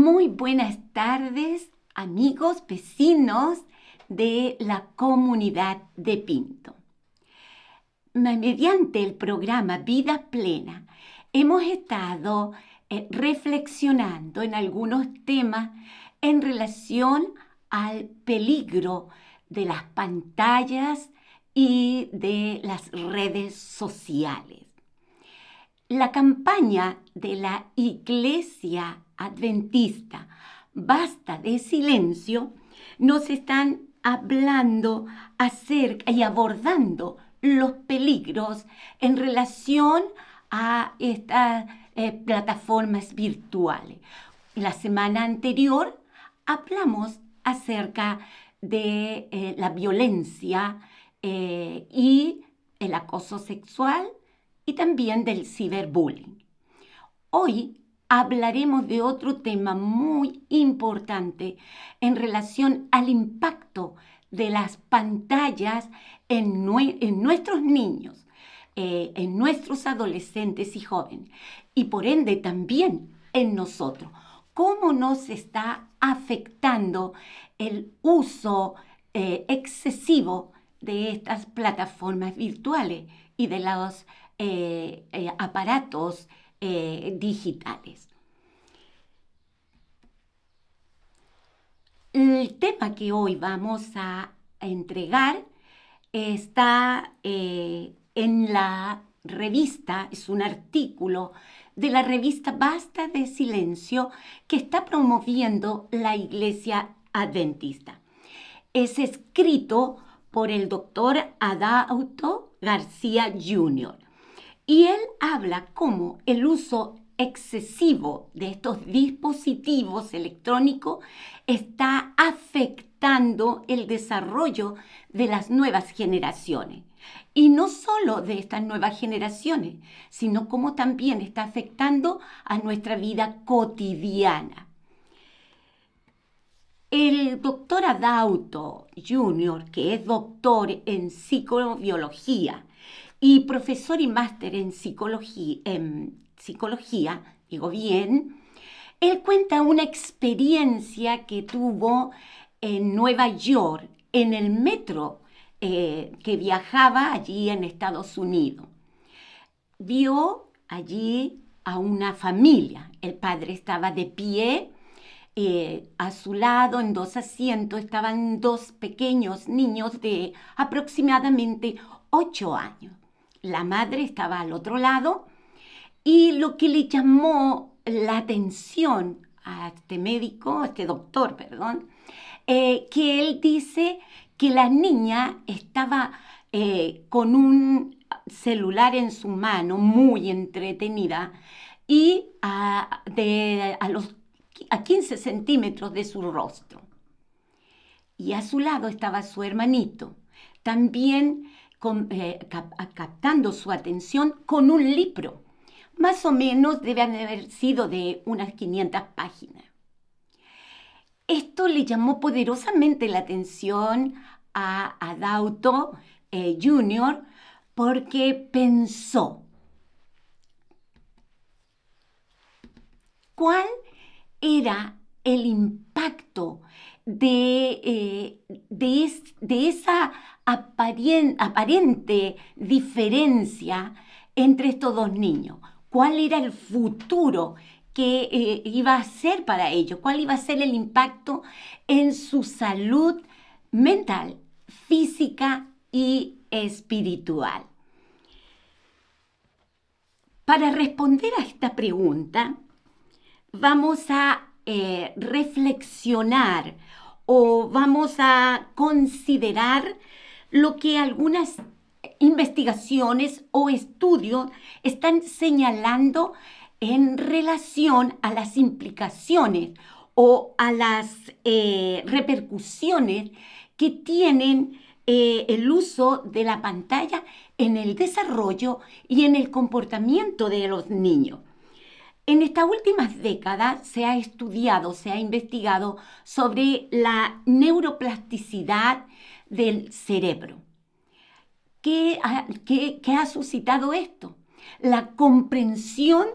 Muy buenas tardes, amigos, vecinos de la comunidad de Pinto. Mediante el programa Vida Plena, hemos estado reflexionando en algunos temas en relación al peligro de las pantallas y de las redes sociales. La campaña de la Iglesia Adventista Basta de Silencio nos están hablando acerca y abordando los peligros en relación a estas plataformas virtuales. La semana anterior hablamos acerca de la violencia y el acoso sexual y también del ciberbullying. Hoy hablaremos de otro tema muy importante en relación al impacto de las pantallas en nuestros niños, en nuestros adolescentes y jóvenes, y por ende también en nosotros. ¿Cómo nos está afectando el uso excesivo de estas plataformas virtuales y de los aparatos digitales? El tema que hoy vamos a entregar está en la revista, es un artículo de la revista Basta de Silencio que está promoviendo la Iglesia Adventista. Es escrito por el doctor Adauto García Jr. Y él habla cómo el uso excesivo de estos dispositivos electrónicos está afectando el desarrollo de las nuevas generaciones. Y no solo de estas nuevas generaciones, sino como también está afectando a nuestra vida cotidiana. El doctor Adauto Jr., que es doctor en psicobiología y profesor y máster en psicología, digo bien, él cuenta una experiencia que tuvo en Nueva York, en el metro que viajaba allí en Estados Unidos. Vio allí a una familia. El padre estaba de pie. A su lado, en dos asientos, estaban dos pequeños niños de aproximadamente 8 años. La madre estaba al otro lado y lo que le llamó la atención a este doctor, que él dice que la niña estaba con un celular en su mano, muy entretenida, y a 15 centímetros de su rostro. Y a su lado estaba su hermanito, también captando su atención con un libro. Más o menos debe haber sido de unas 500 páginas. Esto le llamó poderosamente la atención a Adauto Jr. porque pensó, ¿cuál era el impacto de esa aparente diferencia entre estos dos niños? ¿Cuál era el futuro que iba a ser para ellos? ¿Cuál iba a ser el impacto en su salud mental, física y espiritual? Para responder a esta pregunta, vamos a reflexionar o vamos a considerar lo que algunas investigaciones o estudios están señalando en relación a las implicaciones o a las repercusiones que tienen el uso de la pantalla en el desarrollo y en el comportamiento de los niños. En estas últimas décadas se ha estudiado, se ha investigado sobre la neuroplasticidad del cerebro. ¿Qué ha suscitado esto? La comprensión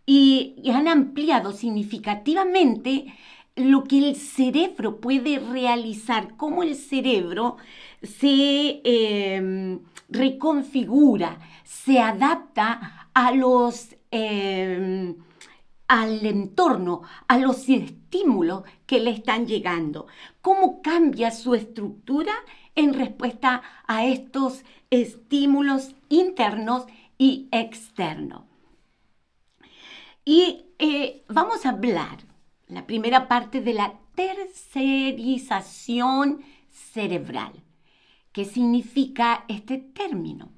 y han ampliado significativamente lo que el cerebro puede realizar, cómo el cerebro se reconfigura, se adapta a al entorno, a los estímulos que le están llegando, cómo cambia su estructura en respuesta a estos estímulos internos y externos. Y vamos a hablar, la primera parte, de la tercerización cerebral. ¿Qué significa este término?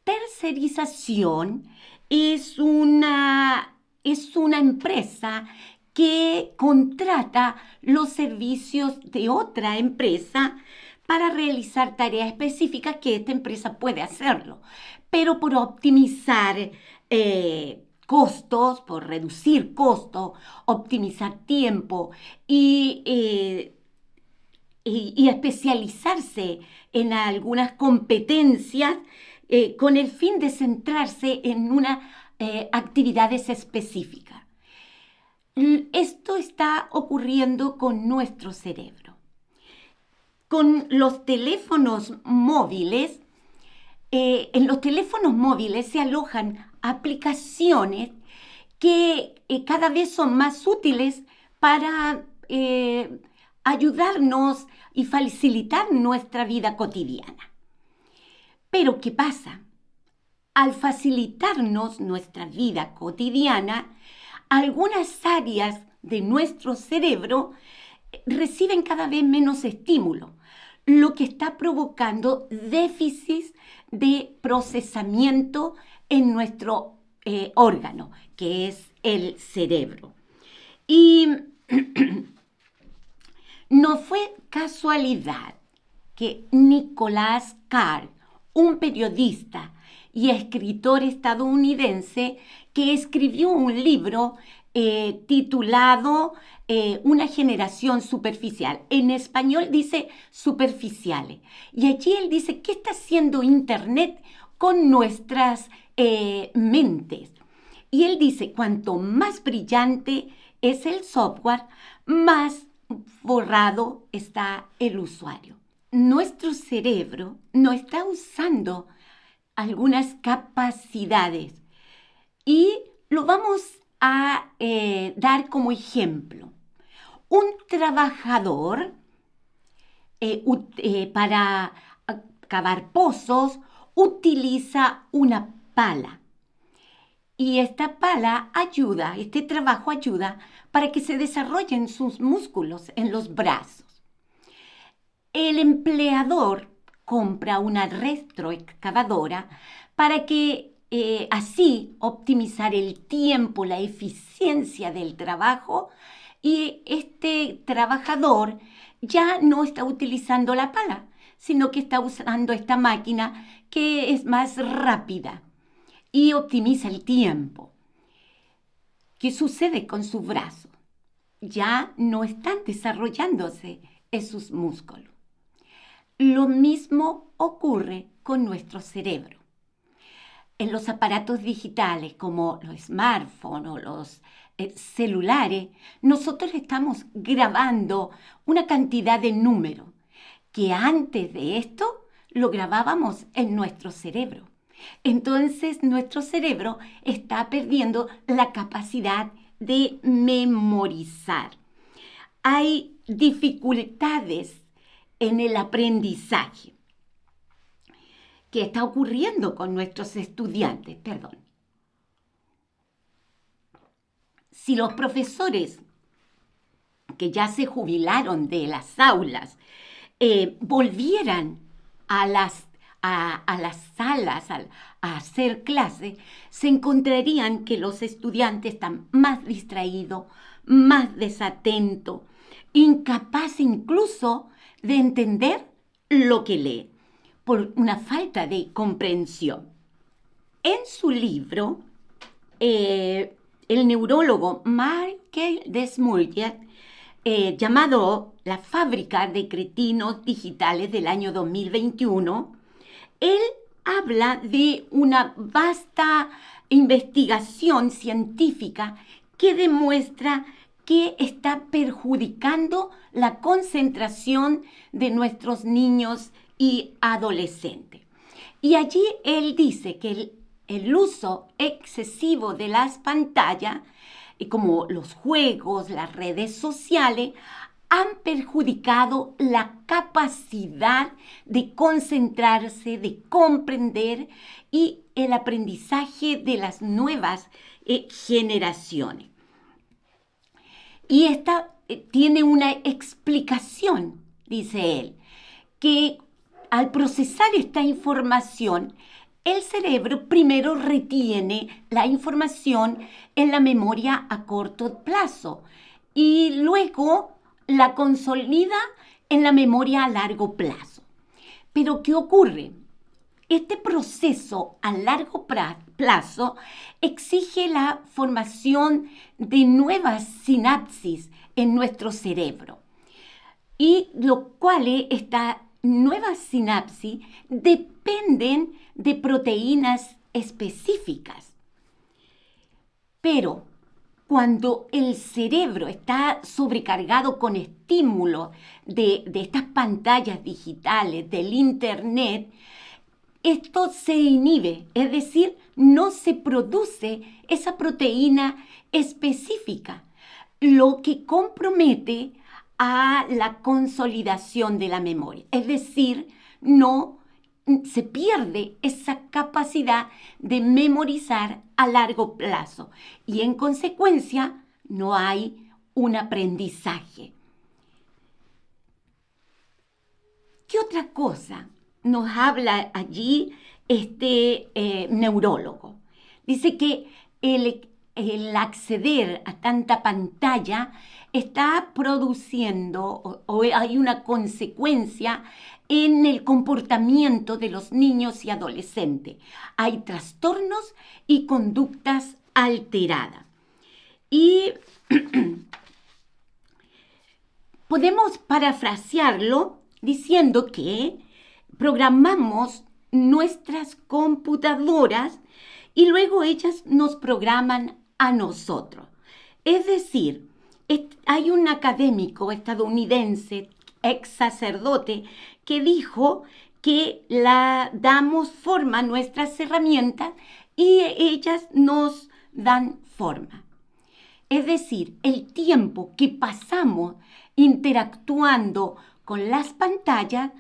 Tercerización es una empresa que contrata los servicios de otra empresa para realizar tareas específicas que esta empresa puede hacerlo, pero por optimizar costos, por reducir costos, optimizar tiempo y especializarse en algunas competencias con el fin de centrarse en unas actividades específicas. Esto está ocurriendo con nuestro cerebro. Con los teléfonos móviles, en los teléfonos móviles se alojan aplicaciones que cada vez son más útiles para ayudarnos y facilitar nuestra vida cotidiana. Pero ¿qué pasa? Al facilitarnos nuestra vida cotidiana, algunas áreas de nuestro cerebro reciben cada vez menos estímulo, lo que está provocando déficits de procesamiento en nuestro órgano, que es el cerebro. Y no fue casualidad que Nicholas Carr, un periodista y escritor estadounidense, que escribió un libro titulado Una generación superficial. En español dice superficiales. Y allí él dice, ¿qué está haciendo Internet con nuestras mentes? Y él dice, cuanto más brillante es el software, más borrado está el usuario. Nuestro cerebro no está usando algunas capacidades y lo vamos a dar como ejemplo. Un trabajador para cavar pozos utiliza una pala. Y esta pala ayuda, este trabajo ayuda para que se desarrollen sus músculos en los brazos. El empleador compra una retroexcavadora para que así optimizar el tiempo, la eficiencia del trabajo, y este trabajador ya no está utilizando la pala, sino que está usando esta máquina que es más rápida y optimiza el tiempo. ¿Qué sucede con su brazo? Ya no están desarrollándose esos músculos. Lo mismo ocurre con nuestro cerebro. En los aparatos digitales como los smartphones o los celulares, nosotros estamos grabando una cantidad de números que antes de esto lo grabábamos en nuestro cerebro. Entonces nuestro cerebro está perdiendo la capacidad de memorizar. Hay dificultades en el aprendizaje. ¿Qué está ocurriendo con nuestros estudiantes? Si los profesores que ya se jubilaron de las aulas volvieran a las salas a hacer clase, se encontrarían que los estudiantes están más distraídos, más desatentos, incapaces incluso de entender lo que lee, por una falta de comprensión. En su libro, el neurólogo Michael Desmarais, llamado La fábrica de cretinos digitales del año 2021, él habla de una vasta investigación científica que demuestra que está perjudicando la concentración de nuestros niños y adolescentes. Y allí él dice que el uso excesivo de las pantallas, como los juegos, las redes sociales, han perjudicado la capacidad de concentrarse, de comprender y el aprendizaje de las nuevas generaciones. Y esta tiene una explicación, dice él, que al procesar esta información, el cerebro primero retiene la información en la memoria a corto plazo y luego la consolida en la memoria a largo plazo. Pero ¿qué ocurre? Este proceso a largo plazo exige la formación de nuevas sinapsis en nuestro cerebro, y lo cual estas nuevas sinapsis dependen de proteínas específicas. Pero cuando el cerebro está sobrecargado con estímulos de estas pantallas digitales, del internet, esto se inhibe, es decir, no se produce esa proteína específica, lo que compromete a la consolidación de la memoria. Es decir, no se pierde esa capacidad de memorizar a largo plazo y en consecuencia no hay un aprendizaje. ¿Qué otra cosa nos habla allí este neurólogo? Dice que el acceder a tanta pantalla está produciendo o hay una consecuencia en el comportamiento de los niños y adolescentes. Hay trastornos y conductas alteradas. Y podemos parafrasearlo diciendo que programamos nuestras computadoras y luego ellas nos programan a nosotros. Es decir, hay un académico estadounidense, ex sacerdote, que dijo que damos forma a nuestras herramientas y ellas nos dan forma. Es decir, el tiempo que pasamos interactuando con las pantallas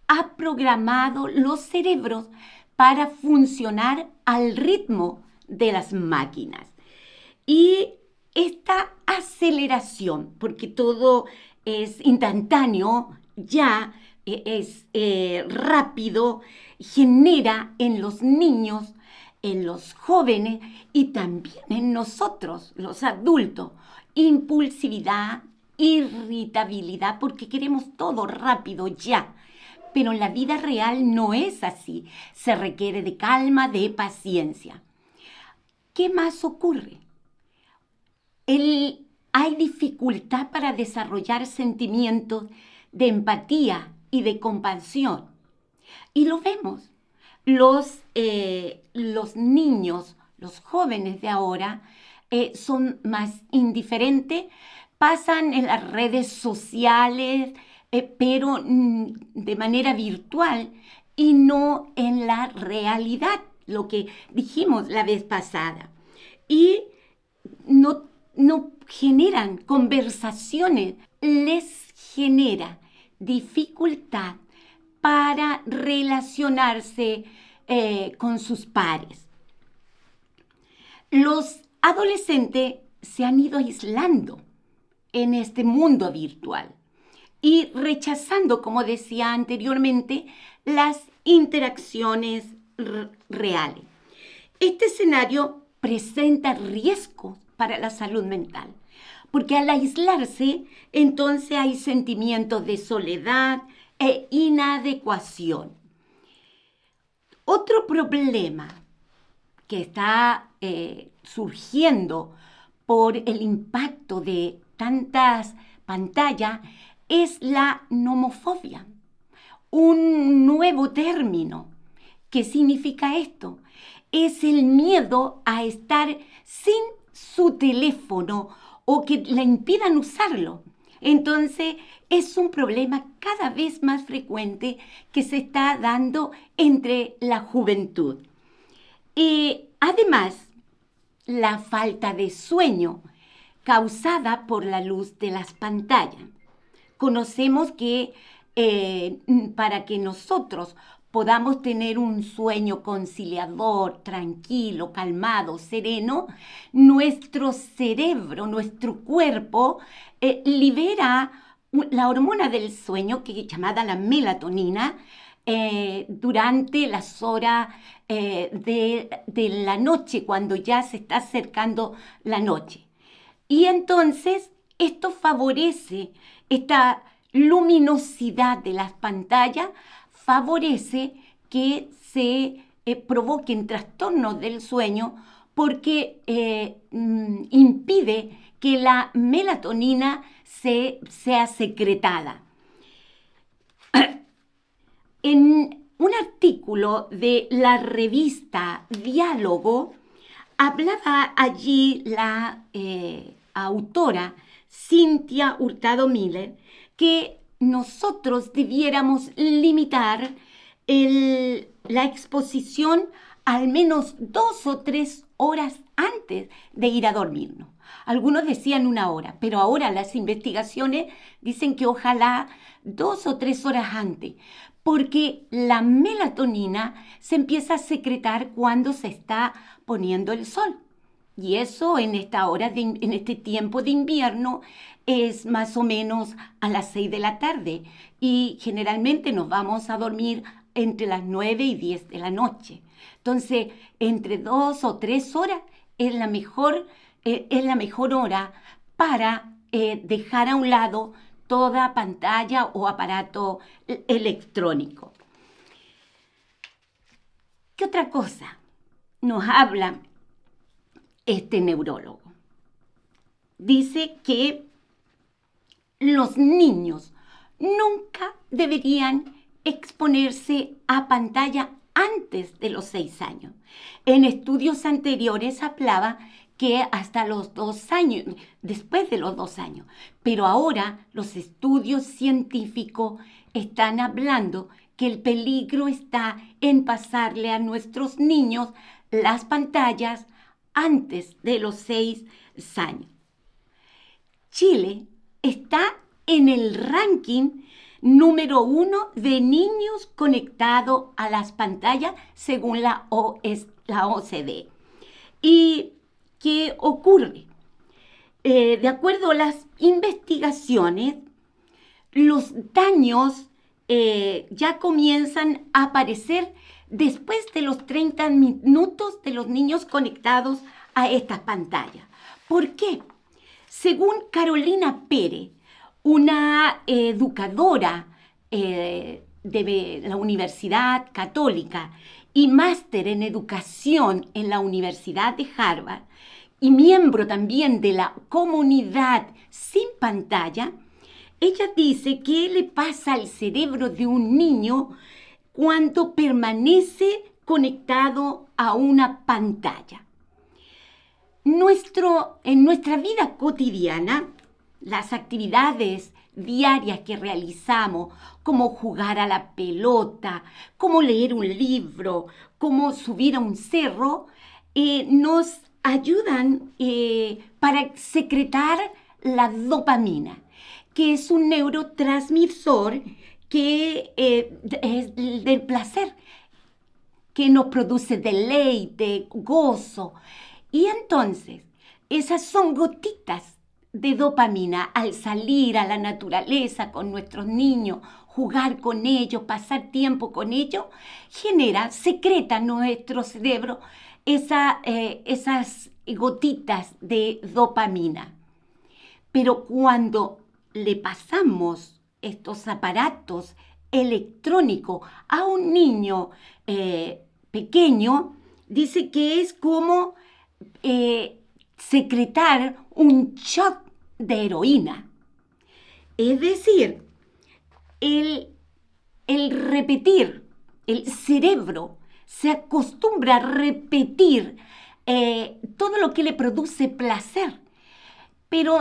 ha programado los cerebros para funcionar al ritmo de las máquinas. Y esta aceleración, porque todo es instantáneo, ya es rápido, genera en los niños, en los jóvenes y también en nosotros, los adultos, impulsividad, irritabilidad, porque queremos todo rápido ya. Pero en la vida real no es así. Se requiere de calma, de paciencia. ¿Qué más ocurre? Hay dificultad para desarrollar sentimientos de empatía y de compasión. Y lo vemos. Los niños, los jóvenes de ahora, son más indiferentes, pasan en las redes sociales, pero de manera virtual y no en la realidad, lo que dijimos la vez pasada. Y no generan conversaciones, les genera dificultad para relacionarse con sus pares. Los adolescentes se han ido aislando en este mundo virtual y rechazando, como decía anteriormente, las interacciones reales. Este escenario presenta riesgos para la salud mental, porque al aislarse, entonces hay sentimientos de soledad e inadecuación. Otro problema que está surgiendo por el impacto de tantas pantallas es la nomofobia, un nuevo término. ¿Qué significa esto? es el miedo a estar sin su teléfono o que le impidan usarlo. Entonces, es un problema cada vez más frecuente que se está dando entre la juventud. Además, la falta de sueño causada por la luz de las pantallas. Conocemos que para que nosotros podamos tener un sueño conciliador, tranquilo, calmado, sereno, nuestro cerebro, nuestro cuerpo libera la hormona del sueño, que es llamada la melatonina, durante las horas de la noche, cuando ya se está acercando la noche. Y entonces esto favorece, esta luminosidad de las pantallas favorece que se provoquen trastornos del sueño porque impide que la melatonina sea secretada. En un artículo de la revista Diálogo, hablaba allí la autora Cynthia Hurtado Miller que nosotros debiéramos limitar la exposición al menos 2 o 3 horas antes de ir a dormirnos. Algunos decían 1 hora, pero ahora las investigaciones dicen que ojalá 2 o 3 horas antes, porque la melatonina se empieza a secretar cuando se está poniendo el sol. Y eso en este tiempo de invierno es más o menos a las 6 de la tarde. Y generalmente nos vamos a dormir entre las 9 y 10 de la noche. Entonces, entre 2 o 3 horas es la mejor hora para dejar a un lado toda pantalla o aparato electrónico. ¿Qué otra cosa nos habla este neurólogo? Dice que los niños nunca deberían exponerse a pantalla antes de los 6 años. En estudios anteriores hablaba que hasta los 2 años, después de los 2 años. Pero ahora los estudios científicos están hablando que el peligro está en pasarle a nuestros niños las pantallas antes de los 6 años. Chile está en el ranking número 1 de niños conectados a las pantallas según la OCDE. ¿Y qué ocurre? De acuerdo a las investigaciones, los daños ya comienzan a aparecer después de los 30 minutos de los niños conectados a estas pantallas. ¿Por qué? Según Carolina Pérez, una educadora de la Universidad Católica y máster en educación en la Universidad de Harvard, y miembro también de la comunidad sin pantalla, ella dice qué le pasa al cerebro de un niño cuando permanece conectado a una pantalla. En nuestra vida cotidiana, las actividades diarias que realizamos, como jugar a la pelota, como leer un libro, como subir a un cerro, nos ayudan para secretar la dopamina, que es un neurotransmisor que es del placer, que nos produce deleite, gozo. Y entonces, esas son gotitas de dopamina al salir a la naturaleza con nuestros niños, jugar con ellos, pasar tiempo con ellos, secreta nuestro cerebro esas gotitas de dopamina. Pero cuando le pasamos estos aparatos electrónicos a un niño pequeño, dice que es como secretar un shot de heroína. Es decir, el repetir, el cerebro se acostumbra a repetir todo lo que le produce placer, pero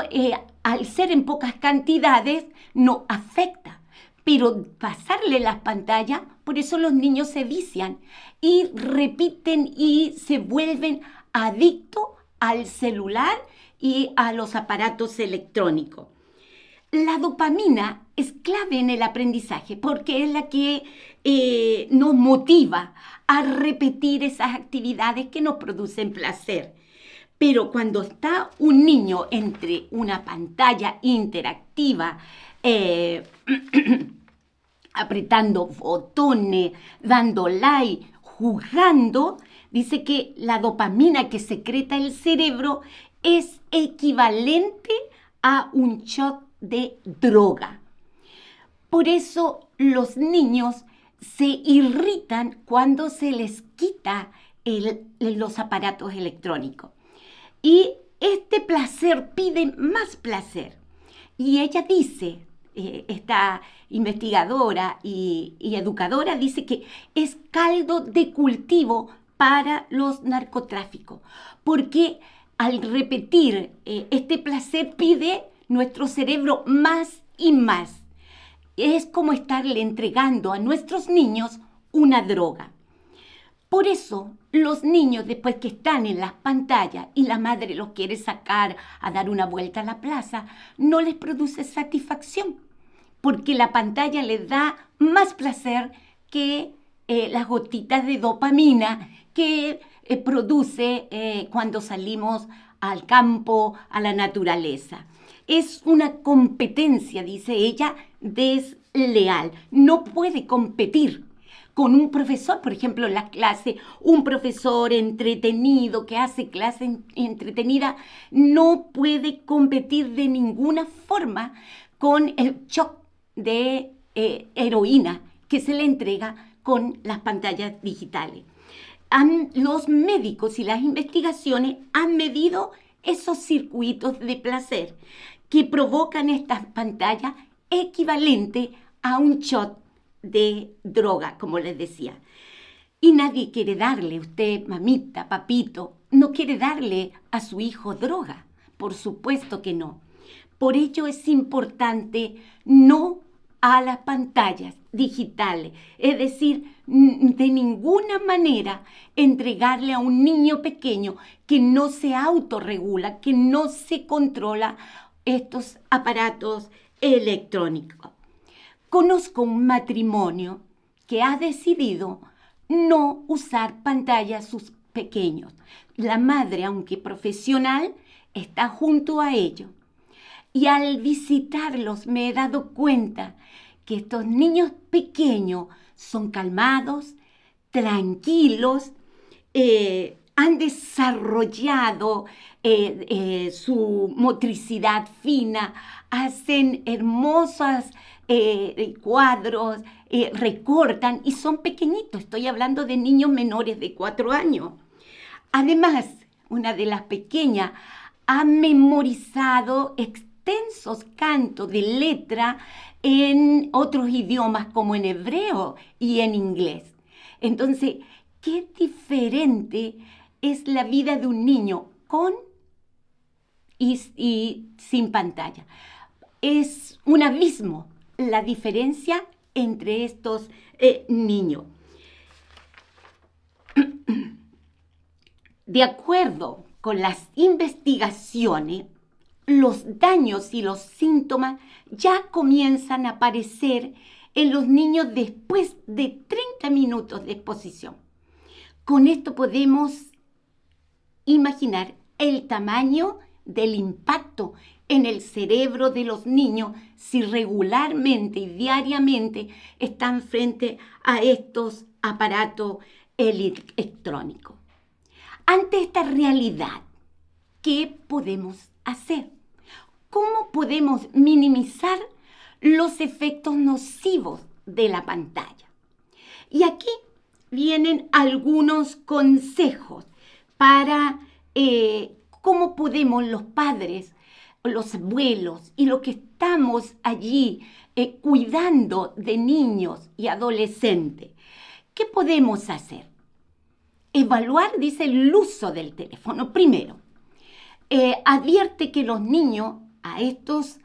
al ser en pocas cantidades no afecta. Pero pasarle las pantallas, por eso los niños se vician y repiten y se vuelven adictos al celular y a los aparatos electrónicos. La dopamina es clave en el aprendizaje porque es la que nos motiva a repetir esas actividades que nos producen placer. Pero cuando está un niño entre una pantalla interactiva, apretando botones, dando like, jugando, dice que la dopamina que secreta el cerebro es equivalente a un shot de droga. Por eso los niños se irritan cuando se les quita los aparatos electrónicos. Y este placer pide más placer. Y ella dice, esta investigadora y educadora, dice que es caldo de cultivo para los narcotráficos, porque al repetir este placer pide nuestro cerebro más y más. Es como estarle entregando a nuestros niños una droga. Por eso los niños, después que están en las pantallas y la madre los quiere sacar a dar una vuelta a la plaza, no les produce satisfacción, porque la pantalla les da más placer que las gotitas de dopamina que produce cuando salimos al campo, a la naturaleza. Es una competencia, dice ella, desleal. No puede competir con un profesor, por ejemplo, en la clase, un profesor entretenido que hace clase entretenida, no puede competir de ninguna forma con el shock de heroína que se le entrega con las pantallas digitales. Los médicos y las investigaciones han medido esos circuitos de placer que provocan estas pantallas equivalente a un shot de droga, como les decía. Y nadie quiere darle, usted, mamita, papito, no quiere darle a su hijo droga. Por supuesto que no. Por ello es importante no a las pantallas digitales. Es decir, de ninguna manera entregarle a un niño pequeño que no se autorregula, que no se controla estos aparatos electrónicos. Conozco un matrimonio que ha decidido no usar pantallas sus pequeños. La madre, aunque profesional, está junto a ellos. Y al visitarlos me he dado cuenta que estos niños pequeños son calmados, tranquilos, han desarrollado su motricidad fina, hacen hermosas cuadros, recortan y son pequeñitos. Estoy hablando de niños menores de 4 años. Además, una de las pequeñas ha memorizado extensos cantos de letra en otros idiomas como en hebreo y en inglés. Entonces, qué diferente es la vida de un niño con y sin pantalla. Es un abismo la diferencia entre estos niños. De acuerdo con las investigaciones, los daños y los síntomas ya comienzan a aparecer en los niños después de 30 minutos de exposición. Con esto podemos imaginar el tamaño del impacto en el cerebro de los niños si regularmente y diariamente están frente a estos aparatos electrónicos. Ante esta realidad, ¿qué podemos hacer? ¿Cómo podemos minimizar los efectos nocivos de la pantalla? Y aquí vienen algunos consejos para cómo podemos los padres, los abuelos y los que estamos allí cuidando de niños y adolescentes. ¿Qué podemos hacer? Evaluar, dice, el uso del teléfono. Primero, advierte que los niños a estos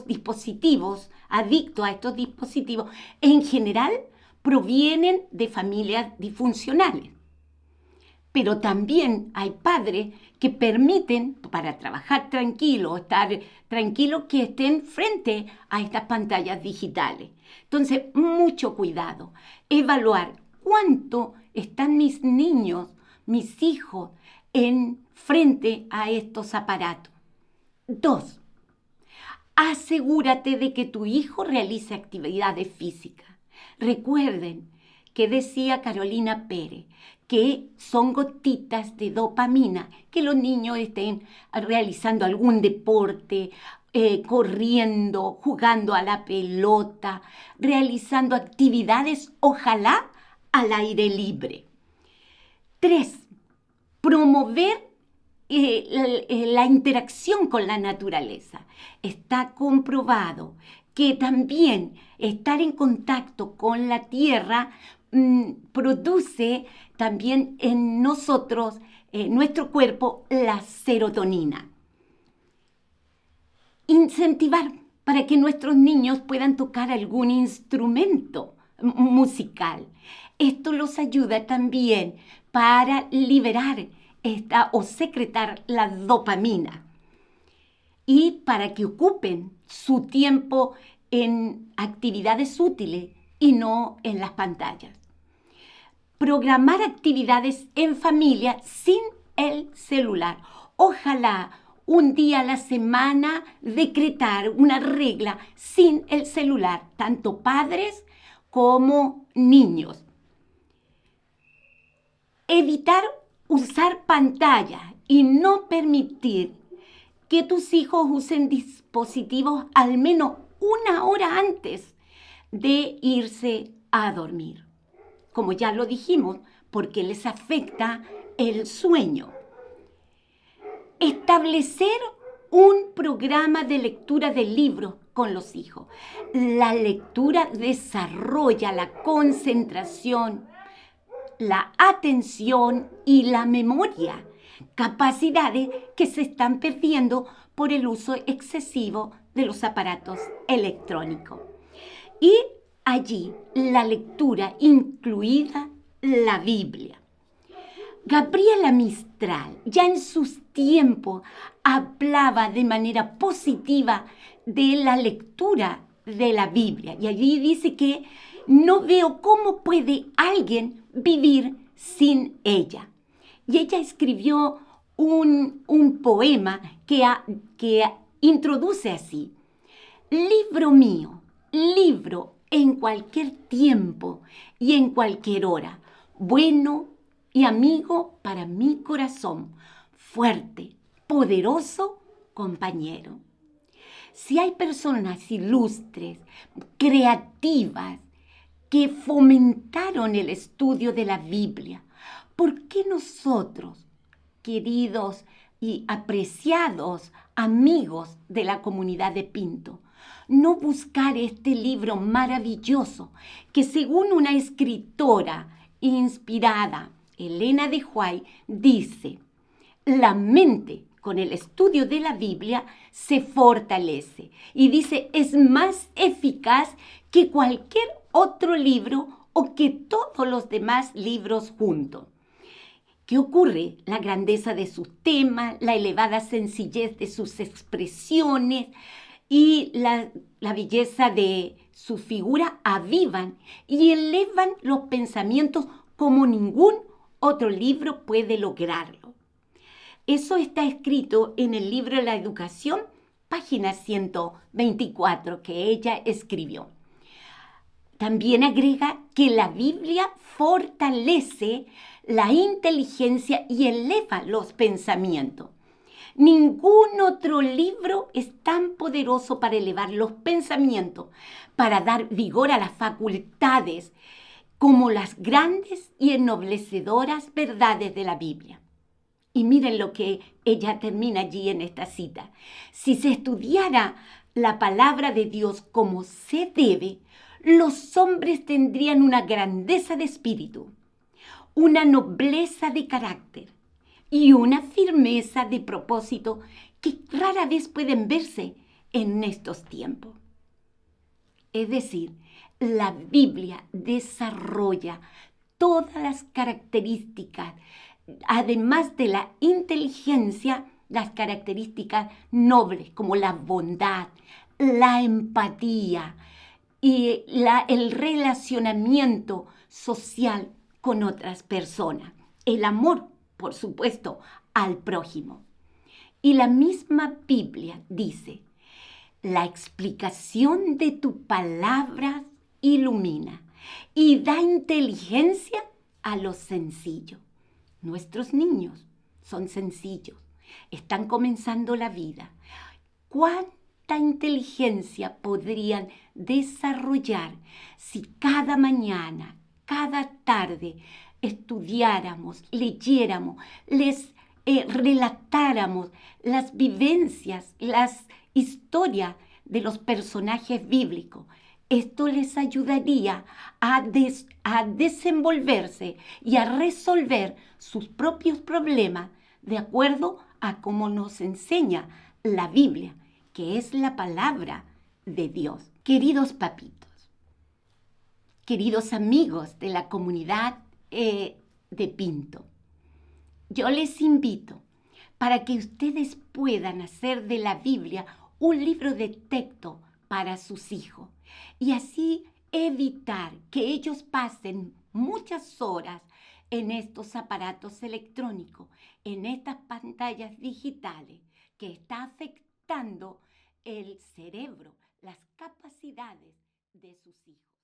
dispositivos, adictos a estos dispositivos, en general provienen de familias disfuncionales. Pero también hay padres que permiten, para trabajar tranquilo, estar tranquilo, que estén frente a estas pantallas digitales. Entonces, mucho cuidado. Evaluar cuánto están mis niños, mis hijos, frente a estos aparatos. 2. Asegúrate de que tu hijo realice actividades físicas. Recuerden que decía Carolina Pérez, que son gotitas de dopamina, que los niños estén realizando algún deporte, corriendo, jugando a la pelota, realizando actividades, ojalá al aire libre. 3. Promover la interacción con la naturaleza. Está comprobado que también estar en contacto con la tierra produce también en nosotros, nuestro cuerpo, la serotonina. Incentivar para que nuestros niños puedan tocar algún instrumento musical. Esto los ayuda también para liberar o secretar la dopamina y para que ocupen su tiempo en actividades útiles y no en las pantallas. Programar actividades en familia sin el celular. Ojalá un día a la semana decretar una regla sin el celular, tanto padres como niños. Evitar usar pantalla y no permitir que tus hijos usen dispositivos al menos 1 hora antes de irse a dormir. Como ya lo dijimos, porque les afecta el sueño. Establecer un programa de lectura de libros con los hijos. La lectura desarrolla la concentración, la atención y la memoria, capacidades que se están perdiendo por el uso excesivo de los aparatos electrónicos. Y allí la lectura, incluida la Biblia. Gabriela Mistral, ya en sus tiempos, hablaba de manera positiva de la lectura de la Biblia. Y allí dice que no veo cómo puede alguien vivir sin ella. Y ella escribió un poema que introduce así: libro mío, libro en cualquier tiempo y en cualquier hora, bueno y amigo para mi corazón, fuerte, poderoso compañero. Si hay personas ilustres, creativas, que fomentaron el estudio de la Biblia, ¿por qué nosotros, queridos y apreciados amigos de la comunidad de Pinto, no buscar este libro maravilloso que, según una escritora inspirada, Elena de White, dice: la mente con el estudio de la Biblia se fortalece, y dice, es más eficaz que cualquier otro libro o que todos los demás libros juntos. ¿Qué ocurre? La grandeza de sus temas, la elevada sencillez de sus expresiones y la belleza de su figura avivan y elevan los pensamientos como ningún otro libro puede lograrlo. Eso está escrito en el libro La Educación, página 124, que ella escribió. También agrega que la Biblia fortalece la inteligencia y eleva los pensamientos. Ningún otro libro es tan poderoso para elevar los pensamientos, para dar vigor a las facultades, como las grandes y ennoblecederas verdades de la Biblia. Y miren lo que ella termina allí en esta cita. Si se estudiara la palabra de Dios como se debe, los hombres tendrían una grandeza de espíritu, una nobleza de carácter y una firmeza de propósito que rara vez pueden verse en estos tiempos. Es decir, la Biblia desarrolla todas las características, además de la inteligencia, las características nobles como la bondad, la empatía y el relacionamiento social con otras personas. El amor, por supuesto, al prójimo. Y la misma Biblia dice, la explicación de tu palabra ilumina y da inteligencia a los sencillos. Nuestros niños son sencillos, están comenzando la vida. ¿Cuánta inteligencia podrían desarrollar si cada mañana, cada tarde estudiáramos, leyéramos, les relatáramos las vivencias, las historias de los personajes bíblicos? Esto les ayudaría a desenvolverse y a resolver sus propios problemas de acuerdo a cómo nos enseña la Biblia, que es la palabra de Dios. Queridos papitos, queridos amigos de la comunidad de Pinto, yo les invito para que ustedes puedan hacer de la Biblia un libro de texto para sus hijos y así evitar que ellos pasen muchas horas en estos aparatos electrónicos, en estas pantallas digitales que está afectando el cerebro, las capacidades de sus hijos.